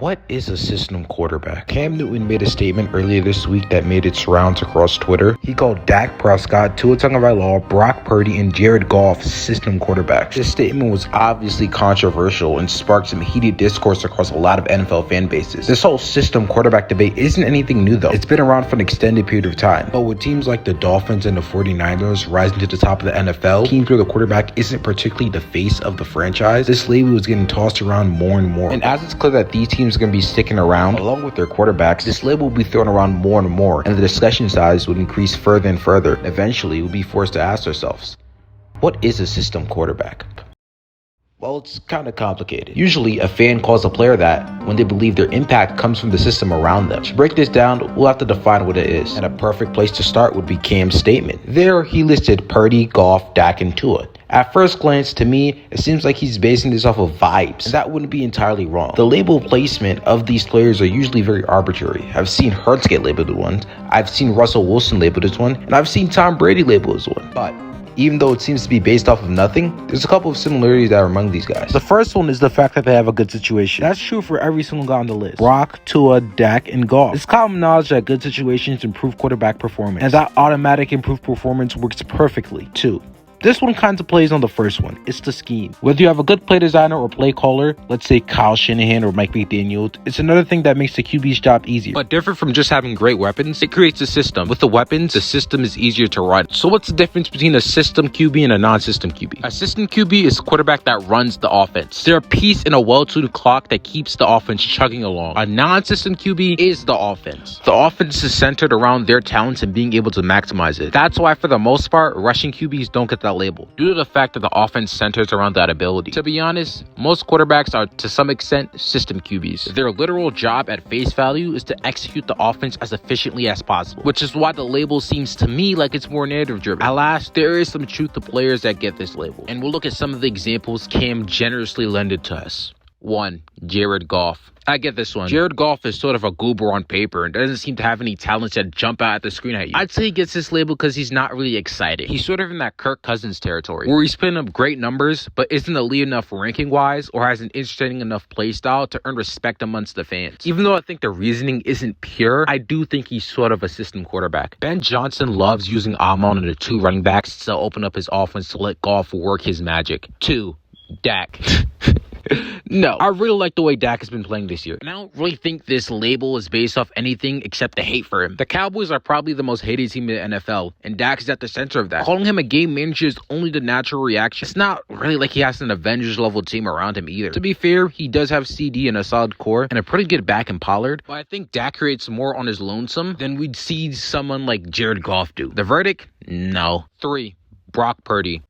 What is a system quarterback? Cam Newton made a statement earlier this week that made its rounds across Twitter. He called Dak Prescott, Tua Tagovailoa, Brock Purdy, and Jared Goff system quarterbacks. This statement was obviously controversial and sparked some heated discourse across a lot of NFL fan bases. This whole system quarterback debate isn't anything new though. It's been around for an extended period of time. But with teams like the Dolphins and the 49ers rising to the top of the NFL, teams where the quarterback isn't particularly the face of the franchise, this label is getting tossed around more and more. And as it's clear that these teams are going to be sticking around along with their quarterbacks, this label will be thrown around more and more, and the discussion size would increase further and further. Eventually, we'll be forced to ask ourselves, what is a system quarterback? Well, it's kind of complicated. Usually, a fan calls a player that when they believe their impact comes from the system around them. To break this down, we'll have to define what it is. And a perfect place to start would be Cam's statement. There, he listed Purdy, Goff, Dak, and Tua. At first glance, to me, it seems like he's basing this off of vibes, and that wouldn't be entirely wrong. The label placement of these players are usually very arbitrary. I've seen Hurts get labeled as one, I've seen Russell Wilson labeled as one, and I've seen Tom Brady labeled as one. But even though it seems to be based off of nothing, there's a couple of similarities that are among these guys. The first one is the fact that they have a good situation. That's true for every single guy on the list. Brock, Tua, Dak, and Goff. It's common knowledge that good situations improve quarterback performance, and that automatic improved performance works perfectly, too. This one kind of plays on the first one. It's the scheme. Whether you have a good play designer or play caller, let's say Kyle Shanahan or Mike McDaniel, it's another thing that makes the QB's job easier. But different from just having great weapons, it creates a system. With the weapons, the system is easier to run. So what's the difference between a system QB and a non-system QB? A system QB is a quarterback that runs the offense. They're a piece in a well-tuned clock that keeps the offense chugging along. A non-system QB is the offense. The offense is centered around their talents and being able to maximize it. That's why, for the most part, rushing QBs don't get that label, due to the fact that the offense centers around that ability. To be honest, most quarterbacks are to some extent system QBs. Their literal job at face value is to execute the offense as efficiently as possible, which is why the label seems to me like it's more narrative driven. At last, there is some truth to players that get this label, and we'll look at some of the examples Cam generously lended to us. 1. Jared Goff. I get this one. Jared Goff is sort of a goober on paper and doesn't seem to have any talents that jump out at the screen at you. I'd say he gets this label because he's not really exciting. He's sort of in that Kirk Cousins territory, where he's putting up great numbers, but isn't elite enough ranking-wise or has an interesting enough play style to earn respect amongst the fans. Even though I think the reasoning isn't pure, I do think he's sort of a system quarterback. Ben Johnson loves using Amon and the two running backs to open up his offense to let Goff work his magic. 2. Dak. No, I really like the way Dak has been playing this year, and I don't really think this label is based off anything except the hate for him. The Cowboys are probably the most hated team in the NFL, and Dak is at the center of that. Calling him a game manager is only the natural reaction. It's not really like he has an Avengers-level team around him either. To be fair, he does have CD and a solid core, and a pretty good back in Pollard, but I think Dak creates more on his lonesome than we'd see someone like Jared Goff do. The verdict? No. 3. Brock Purdy.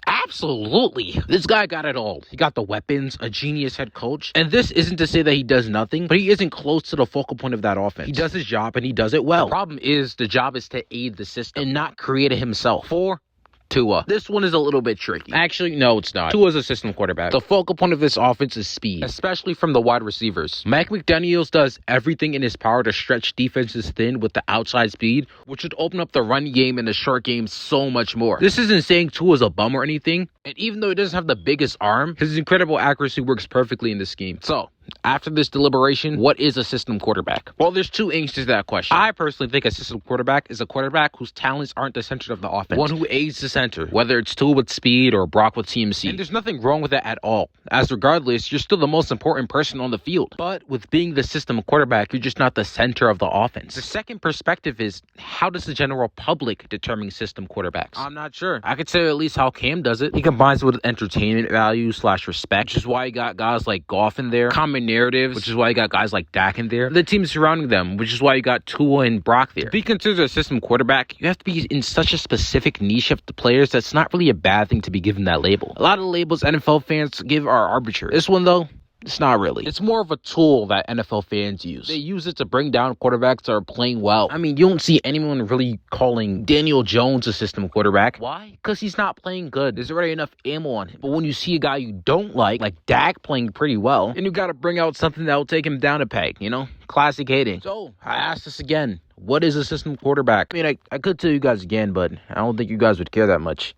Absolutely. This guy got it all. He got the weapons, a genius head coach. And this isn't to say that he does nothing, but he isn't close to the focal point of that offense. He does his job and he does it well. The problem is the job is to aid the system and not create it himself. 4. Tua. This one is a little bit tricky. Actually, no, it's not. Tua's a system quarterback. The focal point of this offense is speed, especially from the wide receivers. Mike McDaniels does everything in his power to stretch defenses thin with the outside speed, which would open up the run game and the short game so much more. This isn't saying Tua's a bum or anything, and even though he doesn't have the biggest arm, his incredible accuracy works perfectly in this scheme. So, after this deliberation, what is a system quarterback? Well, there's two answers to that question. I personally think a system quarterback is a quarterback whose talents aren't the center of the offense. One who aids the center, whether it's Tua with speed or Brock with CMC. And there's nothing wrong with that at all, as regardless, you're still the most important person on the field. But with being the system quarterback, you're just not the center of the offense. The second perspective is, how does the general public determine system quarterbacks? I'm not sure. I could say at least how Cam does it. He combines it with entertainment value / respect, which is why you got guys like Goff in there. Common narratives, which is why you got guys like Dak in there. The team surrounding them, which is why you got Tua and Brock there. To be considered a system quarterback, you have to be in such a specific niche of the players that's not really a bad thing to be given that label. A lot of the labels NFL fans give are arbitrary. This one, though, it's not really. It's more of a tool that NFL fans use. They use it to bring down quarterbacks that are playing well. I mean, you don't see anyone really calling Daniel Jones a system quarterback. Why? Because he's not playing good. There's already enough ammo on him. But when you see a guy you don't like Dak playing pretty well, then you got to bring out something that will take him down a peg, you know? Classic hating. So, I ask this again. What is a system quarterback? I mean, I could tell you guys again, but I don't think you guys would care that much.